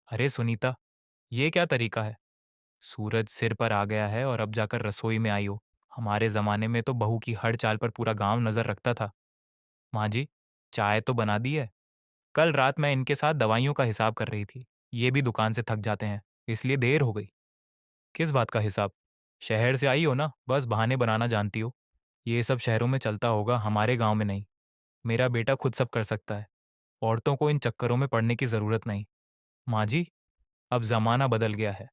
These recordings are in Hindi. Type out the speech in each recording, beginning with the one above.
अरे सुनीता, ये क्या तरीका है? सूरज सिर पर आ गया है और अब जाकर रसोई में आई हो। हमारे जमाने में तो बहू की हर चाल पर पूरा गांव नजर रखता था। माँ जी, चाय तो बना दी है। कल रात मैं इनके साथ दवाइयों का हिसाब कर रही थी। ये भी दुकान से थक जाते हैं, इसलिए देर हो गई। किस बात का हिसाब? शहर से आई हो ना, बस बहाने बनाना जानती हो। ये सब शहरों में चलता होगा, हमारे गांव में नहीं। मेरा बेटा खुद सब कर सकता है। औरतों को इन चक्करों में पड़ने की जरूरत नहीं। माँ जी, अब जमाना बदल गया है।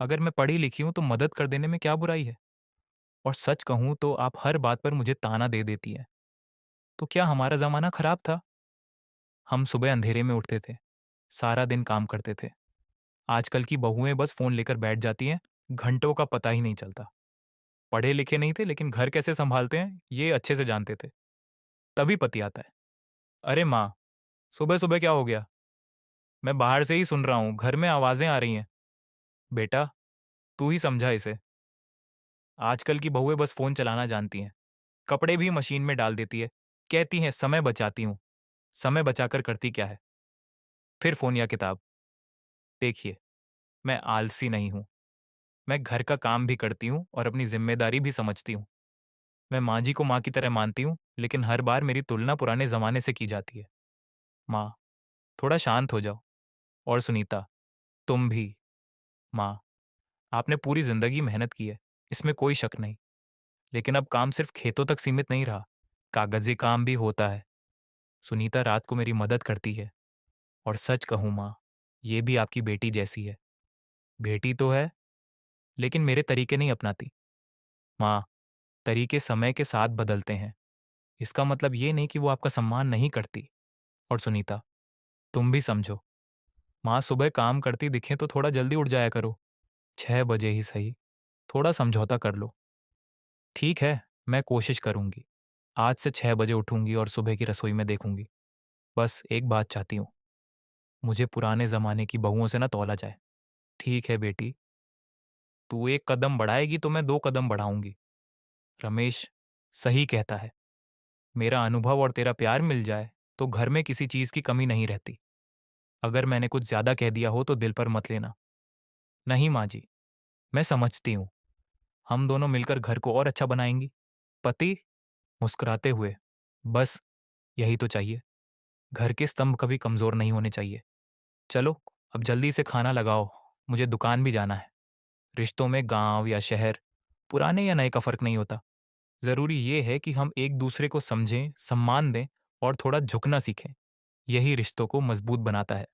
अगर मैं पढ़ी लिखी हूं तो मदद कर देने में क्या बुराई है? और सच कहूं तो आप हर बात पर मुझे ताना दे देती हैं। तो क्या हमारा जमाना खराब था? हम सुबह अंधेरे में उठते थे, सारा दिन काम करते थे। आजकल की बहुएं बस फोन लेकर बैठ जाती हैं, घंटों का पता ही नहीं चलता। पढ़े लिखे नहीं थे लेकिन घर कैसे संभालते हैं ये अच्छे से जानते थे। तभी पति आता है। अरे माँ, सुबह सुबह क्या हो गया? मैं बाहर से ही सुन रहा हूँ, घर में आवाजें आ रही हैं। बेटा, तू ही समझा इसे। आजकल की बहुएं बस फोन चलाना जानती हैं। कपड़े भी मशीन में डाल देती है। कहती हैं समय बचाती हूँ। समय बचाकर करती क्या है? फिर फोन या किताब। देखिए, मैं आलसी नहीं हूँ। मैं घर का काम भी करती हूँ और अपनी जिम्मेदारी भी समझती हूँ। मैं माँ जी को माँ की तरह मानती हूँ, लेकिन हर बार मेरी तुलना पुराने जमाने से की जाती है। माँ, थोड़ा शांत हो जाओ। और सुनीता, तुम भी। माँ, आपने पूरी जिंदगी मेहनत की है, इसमें कोई शक नहीं। लेकिन अब काम सिर्फ खेतों तक सीमित नहीं रहा, कागजी काम भी होता है। सुनीता रात को मेरी मदद करती है। और सच कहूँ माँ, ये भी आपकी बेटी जैसी है। बेटी तो है, लेकिन मेरे तरीके नहीं अपनाती। माँ, तरीके समय के साथ बदलते हैं। इसका मतलब ये नहीं कि वो आपका सम्मान नहीं करती। और सुनीता, तुम भी समझो। माँ सुबह काम करती दिखे तो थोड़ा जल्दी उठ जाया करो। 6 बजे ही सही, थोड़ा समझौता कर लो। ठीक है, मैं कोशिश करूंगी। आज से 6 बजे उठूंगी और सुबह की रसोई में देखूंगी। बस एक बात चाहती हूँ, मुझे पुराने जमाने की बहुओं से ना तौला जाए। ठीक है बेटी, तू एक कदम बढ़ाएगी तो मैं 2 कदम बढ़ाऊंगी। रमेश सही कहता है। मेरा अनुभव और तेरा प्यार मिल जाए तो घर में किसी चीज की कमी नहीं रहती। अगर मैंने कुछ ज्यादा कह दिया हो तो दिल पर मत लेना। नहीं माँ जी, मैं समझती हूँ। हम दोनों मिलकर घर को और अच्छा बनाएंगी। पति मुस्कुराते हुए, बस यही तो चाहिए। घर के स्तंभ कभी कमजोर नहीं होने चाहिए। चलो, अब जल्दी से खाना लगाओ, मुझे दुकान भी जाना है। रिश्तों में गांव या शहर, पुराने या नए का फर्क नहीं होता। जरूरी ये है कि हम एक दूसरे को समझें, सम्मान दें और थोड़ा झुकना सीखें। यही रिश्तों को मजबूत बनाता है।